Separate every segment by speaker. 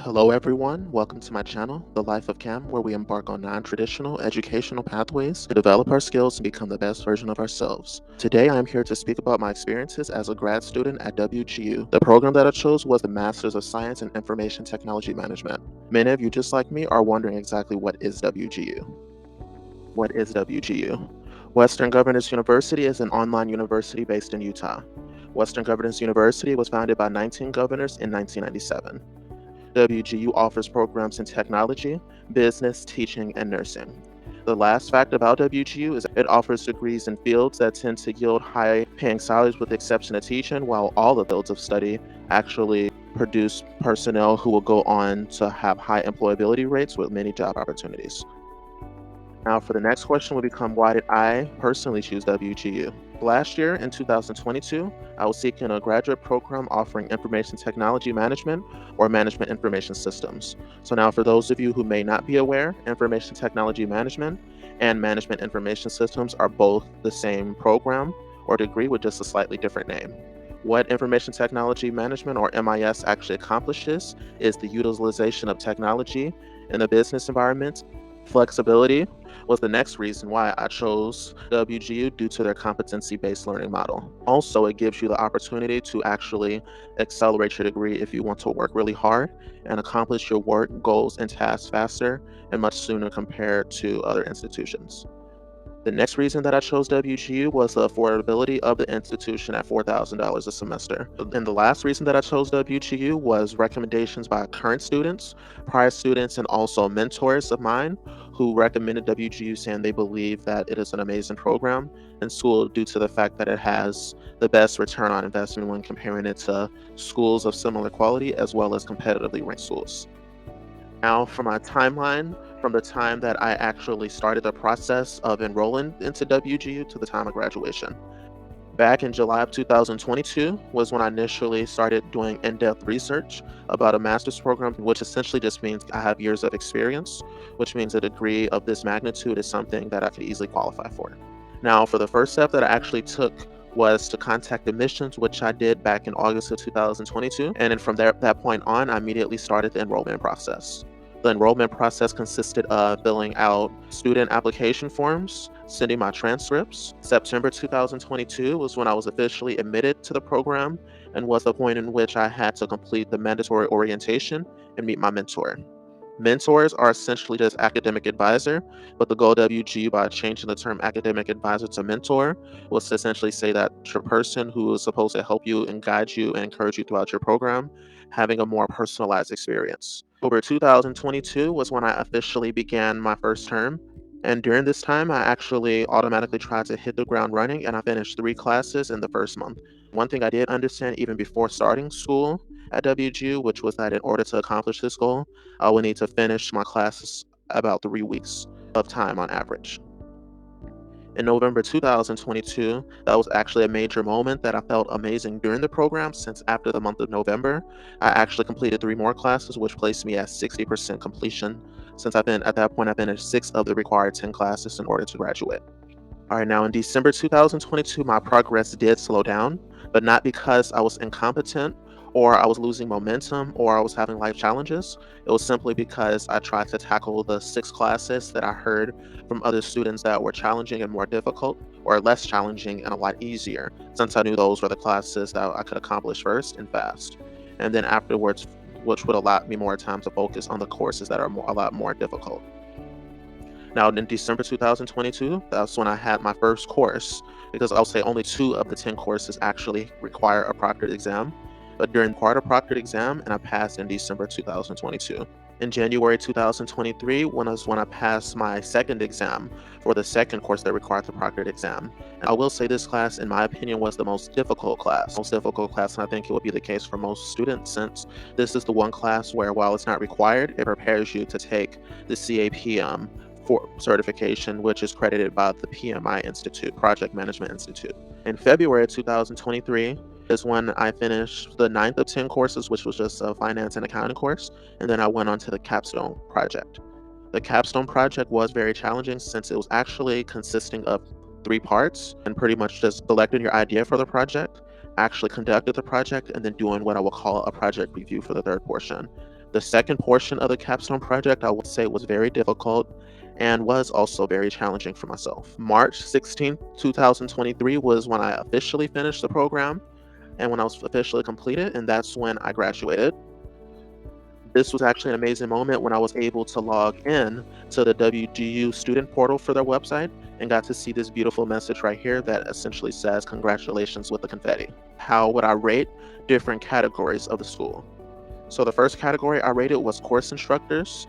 Speaker 1: Hello everyone, welcome to my channel, The Life of Cam, where we embark on non-traditional educational pathways to develop our skills and become the best version of ourselves. Today I am here to speak about my experiences as a grad student at WGU. The program that I chose was the Masters of Science in Information Technology Management. Many of you, just like me, are wondering exactly what is WGU. What is WGU? Western Governors University is an online university based in Utah. Western Governors University was founded by 19 governors in 1997. WGU offers programs in technology, business, teaching, and nursing. The last fact about WGU is it offers degrees in fields that tend to yield high-paying salaries with the exception of teaching, while all the fields of study actually produce personnel who will go on to have high employability rates with many job opportunities. Now for the next question will become, why did I personally choose WGU? Last year in 2022, I was seeking a graduate program offering information technology management or management information systems. So now for those of you who may not be aware, information technology management and management information systems are both the same program or degree with just a slightly different name. What information technology management or MIS actually accomplishes is the utilization of technology in the business environment. Flexibility was the next reason why I chose WGU due to their competency-based learning model. Also, it gives you the opportunity to actually accelerate your degree if you want to work really hard and accomplish your work goals and tasks faster and much sooner compared to other institutions. The next reason that I chose WGU was the affordability of the institution at $4,000 a semester. And the last reason that I chose WGU was recommendations by current students, prior students, and also mentors of mine who recommended WGU, saying they believe that it is an amazing program and school due to the fact that it has the best return on investment when comparing it to schools of similar quality as well as competitively ranked schools. Now, for my timeline, from the time that I actually started the process of enrolling into WGU to the time of graduation. Back in July of 2022 was when I initially started doing in-depth research about a master's program, which essentially just means I have years of experience, which means a degree of this magnitude is something that I could easily qualify for. Now, for the first step that I actually took was to contact admissions, which I did back in August of 2022. And then from that point on, I immediately started the enrollment process. The enrollment process consisted of filling out student application forms, sending my transcripts. September 2022 was when I was officially admitted to the program and was the point in which I had to complete the mandatory orientation and meet my mentor. Mentors are essentially just academic advisor, but the goal of WGU by changing the term academic advisor to mentor was to essentially say that your person who is supposed to help you and guide you and encourage you throughout your program having a more personalized experience. Over 2022 was when I officially began my first term. And during this time, I actually automatically tried to hit the ground running and I finished 3 classes in the first month. One thing I did understand even before starting school at WGU, which was that in order to accomplish this goal, I will need to finish my classes about 3 weeks of time on average. In November 2022, that was actually a major moment that I felt amazing during the program, since after the month of November, I actually completed 3 more classes, which placed me at 60% completion, since at that point, I finished 6 of the required 10 classes in order to graduate. All right, now in December 2022, my progress did slow down, but not because I was incompetent or I was losing momentum or I was having life challenges. It was simply because I tried to tackle the 6 classes that I heard from other students that were challenging and more difficult, or less challenging and a lot easier, since I knew those were the classes that I could accomplish first and fast. And then afterwards, which would allow me more time to focus on the courses that are a lot more difficult. Now, in December 2022, that's when I had my first course, because I'll say only 2 of the 10 courses actually require a proctored exam. But during part of proctored exam, and I passed in December 2022. In January 2023, when I passed my second exam for the second course that required the proctored exam. And I will say this class, in my opinion, was the most difficult class. And I think it would be the case for most students, since this is the one class where, while it's not required, it prepares you to take the CAPM for certification, which is credited by the PMI Institute, Project Management Institute. In February 2023 is when I finished the 9th of 10 courses, which was just a finance and accounting course, and then I went on to the capstone project. The capstone project was very challenging since it was actually consisting of 3 parts, and pretty much just selecting your idea for the project, actually conducting the project, and then doing what I will call a project review for the third portion. The second portion of the capstone project I would say was very difficult and was also very challenging for myself. March 16th, 2023 was when I officially finished the program and when I was officially completed, and that's when I graduated. This was actually an amazing moment when I was able to log in to the WGU student portal for their website and got to see this beautiful message right here that essentially says congratulations with the confetti. How would I rate different categories of the school? So the first category I rated was course instructors,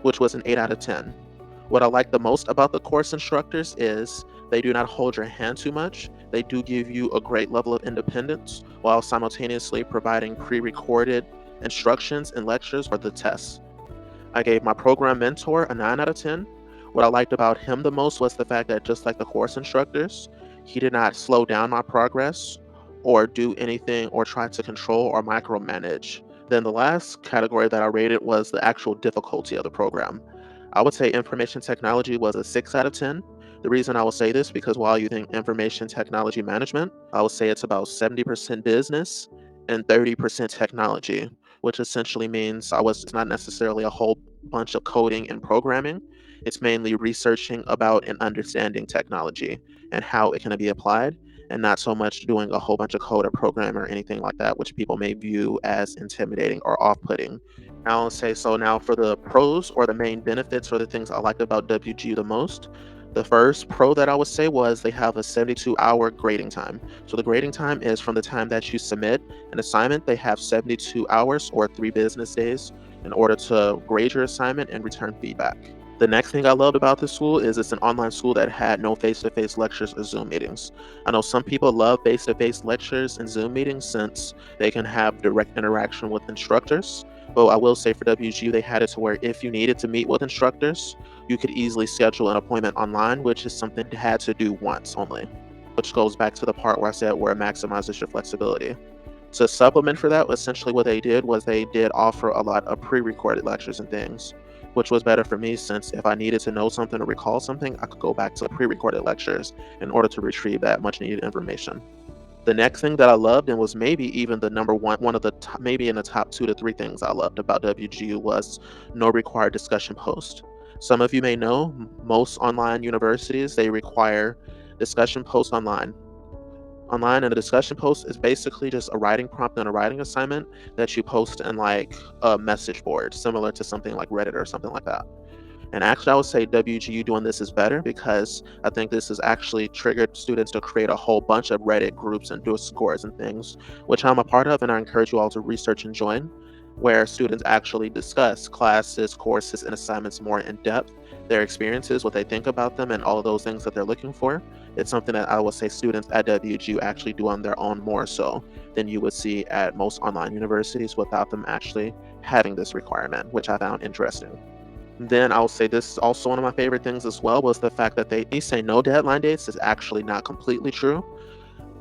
Speaker 1: which was an 8 out of 10. What I like the most about the course instructors is they do not hold your hand too much. They do give you a great level of independence while simultaneously providing pre-recorded instructions and lectures for the tests. I gave my program mentor a 9 out of 10. What I liked about him the most was the fact that, just like the course instructors, he did not slow down my progress or do anything or try to control or micromanage. Then the last category that I rated was the actual difficulty of the program. I would say information technology was a 6 out of 10. The reason I will say this because while you think information technology management, I would say it's about 70% business and 30% technology, which essentially means it's not necessarily a whole bunch of coding and programming. It's mainly researching about and understanding technology and how it can be applied, and not so much doing a whole bunch of code or program or anything like that, which people may view as intimidating or off-putting. I'll say so now for the pros or the main benefits or the things I liked about WGU the most. The first pro that I would say was they have a 72-hour grading time. So the grading time is from the time that you submit an assignment. They have 72 hours or 3 business days in order to grade your assignment and return feedback. The next thing I loved about this school is it's an online school that had no face-to-face lectures or Zoom meetings. I know some people love face-to-face lectures and Zoom meetings since they can have direct interaction with instructors. But I will say for WGU, they had it to where if you needed to meet with instructors, you could easily schedule an appointment online, which is something you had to do once only, which goes back to the part where I said where it maximizes your flexibility. To supplement for that, essentially what they did was they did offer a lot of pre-recorded lectures and things, which was better for me since if I needed to know something or recall something, I could go back to the pre-recorded lectures in order to retrieve that much needed information. The next thing that I loved, and was maybe even the number one of the top, maybe in the top 2 to 3 things I loved about WGU, was no required discussion post. Some of you may know most online universities, they require discussion posts online, and a discussion post is basically just a writing prompt and a writing assignment that you post in like a message board, similar to something like Reddit or something like that. And actually, I would say WGU doing this is better because I think this has actually triggered students to create a whole bunch of Reddit groups and Discords and things, which I'm a part of, and I encourage you all to research and join, where students actually discuss classes, courses, and assignments more in depth, their experiences, what they think about them, and all of those things that they're looking for. It's something that I would say students at WGU actually do on their own more so than you would see at most online universities without them actually having this requirement, which I found interesting. Then I'll say this is also one of my favorite things as well was the fact that they say no deadline dates is actually not completely true.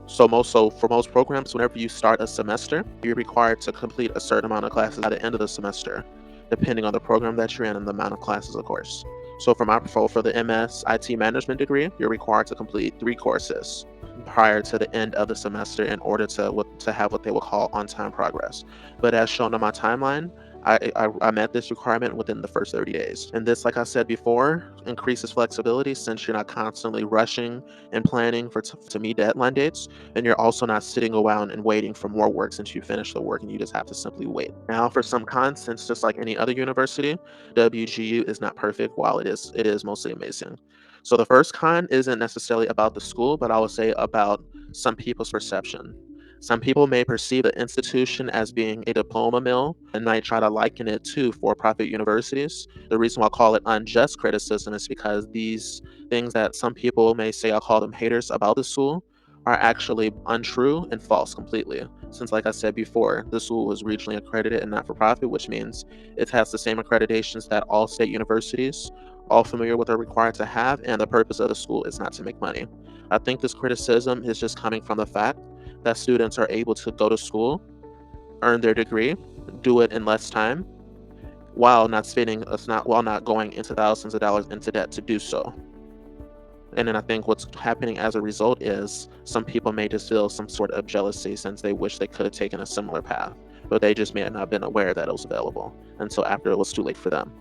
Speaker 1: So for most programs, whenever you start a semester, you're required to complete a certain amount of classes at the end of the semester, depending on the program that you're in and the amount of classes, of course. So for the MS IT management degree, you're required to complete 3 courses prior to the end of the semester in order to have what they will call on-time progress. But as shown on my timeline, I met this requirement within the first 30 days. And this, like I said before, increases flexibility since you're not constantly rushing and planning to meet deadline dates, and you're also not sitting around and waiting for more work since you finish the work and you just have to simply wait. Now, for some cons, since just like any other university, WGU is not perfect while it is mostly amazing. So the first con isn't necessarily about the school, but I would say about some people's perception. Some people may perceive the institution as being a diploma mill and might try to liken it to for-profit universities. The reason why I call it unjust criticism is because these things that some people may say, I'll call them haters about the school, are actually untrue and false completely. Since, like I said before, the school was regionally accredited and not for profit, which means it has the same accreditations that all state universities, all familiar with, are required to have, and the purpose of the school is not to make money. I think this criticism is just coming from the fact that students are able to go to school, earn their degree, do it in less time, while not going into thousands of dollars into debt to do so. And then I think what's happening as a result is some people may just feel some sort of jealousy since they wish they could have taken a similar path. but they just may have not been aware that it was available until after it was too late for them.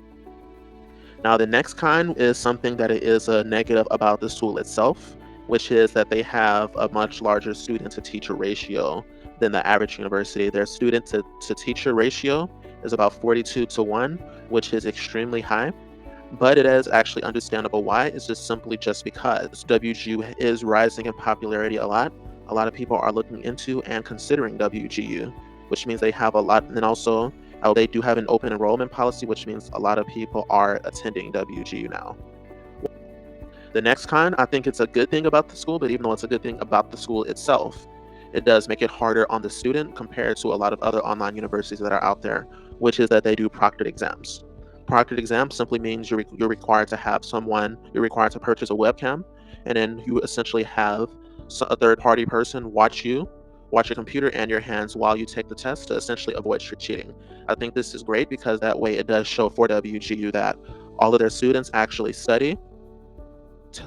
Speaker 1: Now, the next con is something that it is a negative about the school itself, which is that they have a much larger student to teacher ratio than the average university. Their student to teacher ratio is about 42 to 1, which is extremely high. But it is actually understandable why. It's just simply just because WGU is rising in popularity a lot. A lot of people are looking into and considering WGU, which means they have a lot. And also, they do have an open enrollment policy, which means a lot of people are attending WGU now. The next con, I think it's a good thing about the school, but even though it's a good thing about the school itself, it does make it harder on the student compared to a lot of other online universities that are out there, which is that they do proctored exams. Proctored exams simply means you're required to have you're required to purchase a webcam, and then you essentially have a third-party person watch your computer and your hands while you take the test to essentially avoid cheating. I think this is great because that way it does show for WGU that all of their students actually study,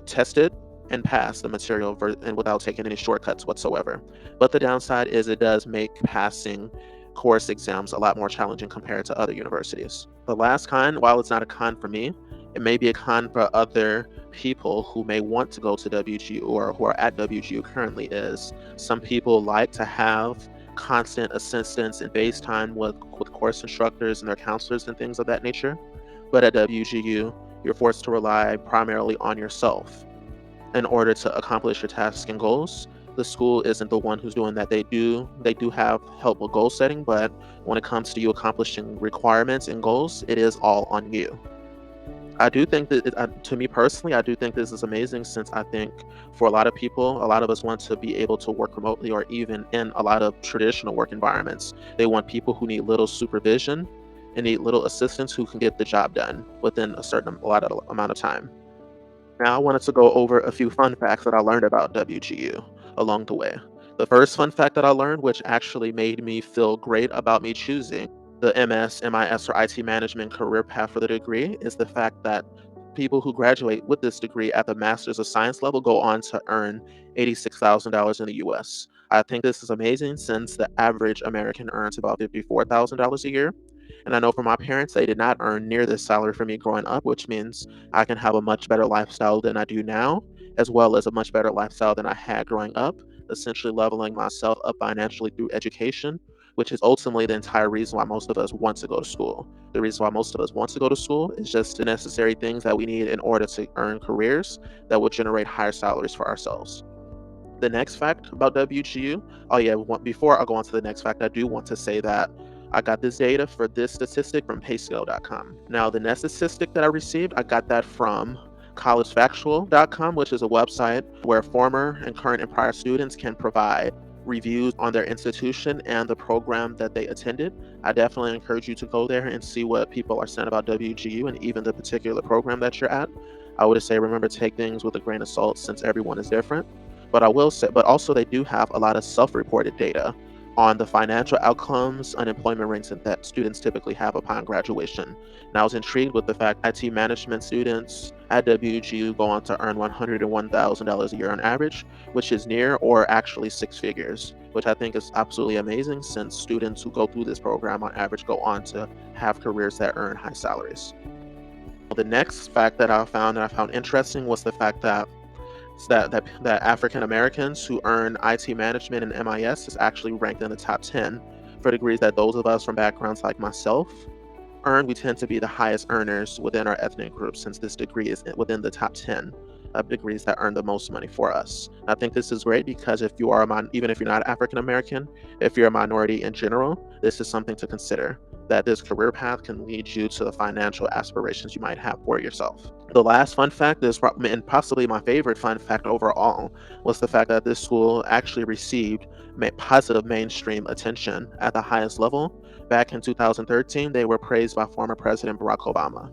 Speaker 1: test it, and pass the material and without taking any shortcuts whatsoever. But the downside is it does make passing course exams a lot more challenging compared to other universities. The last con, while it's not a con for me, it may be a con for other people who may want to go to WGU or who are at WGU currently, is some people like to have constant assistance and FaceTime with course instructors and their counselors and things of that nature. But at WGU, you're forced to rely primarily on yourself in order to accomplish your tasks and goals. The school isn't the one who's doing that. They do have help with goal setting, but when it comes to you accomplishing requirements and goals, it is all on you. I do think that, to me personally, I do think this is amazing, since I think for a lot of people, a lot of us want to be able to work remotely or even in a lot of traditional work environments. They want people who need little supervision and need little assistance who can get the job done within a lot of amount of time. Now, I wanted to go over a few fun facts that I learned about WGU along the way. The first fun fact that I learned, which actually made me feel great about me choosing the MS, MIS, or IT management career path for the degree, is the fact that people who graduate with this degree at the Master's of Science level go on to earn $86,000 in the US. I think this is amazing, since the average American earns about $54,000 a year. And I know for my parents, they did not earn near this salary for me growing up, which means I can have a much better lifestyle than I do now, as well as a much better lifestyle than I had growing up, essentially leveling myself up financially through education, which is ultimately the entire reason why most of us want to go to school. The reason why most of us want to go to school is just the necessary things that we need in order to earn careers that will generate higher salaries for ourselves. The next fact about WGU, oh yeah, before I go on to the next fact, I do want to say that I got this data for this statistic from payscale.com. Now, the next statistic that I received, I got that from collegefactual.com, which is a website where former and current and prior students can provide reviews on their institution and the program that they attended. I definitely encourage you to go there and see what people are saying about WGU and even the particular program that you're at. I would say remember to take things with a grain of salt, since everyone is different. But I will say, but also they do have a lot of self-reported data on the financial outcomes, unemployment rates that students typically have upon graduation. And I was intrigued with the fact IT management students at WGU go on to earn $101,000 a year on average, which is near or actually six figures, which I think is absolutely amazing, since students who go through this program on average go on to have careers that earn high salaries. The next fact that I found interesting was the fact that African Americans who earn IT management and MIS is actually ranked in the top 10 for degrees that those of us from backgrounds like myself earn. We tend to be the highest earners within our ethnic group, since this degree is within the top 10 of degrees that earn the most money for us. And I think this is great because if you are even if you're not African American, if you're a minority in general, this is something to consider, that this career path can lead you to the financial aspirations you might have for yourself. The last fun fact is, and possibly my favorite fun fact overall, was the fact that this school actually received positive mainstream attention at the highest level. Back in 2013, they were praised by former President Barack Obama.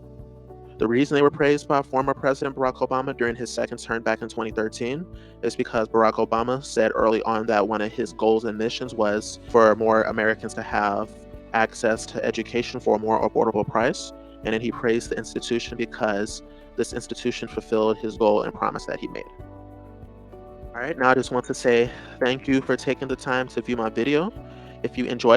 Speaker 1: The reason they were praised by former President Barack Obama during his second term back in 2013 is because Barack Obama said early on that one of his goals and missions was for more Americans to have access to education for a more affordable price. And then he praised the institution because this institution fulfilled his goal and promise that he made. All right, now I just want to say thank you for taking the time to view my video. If you enjoyed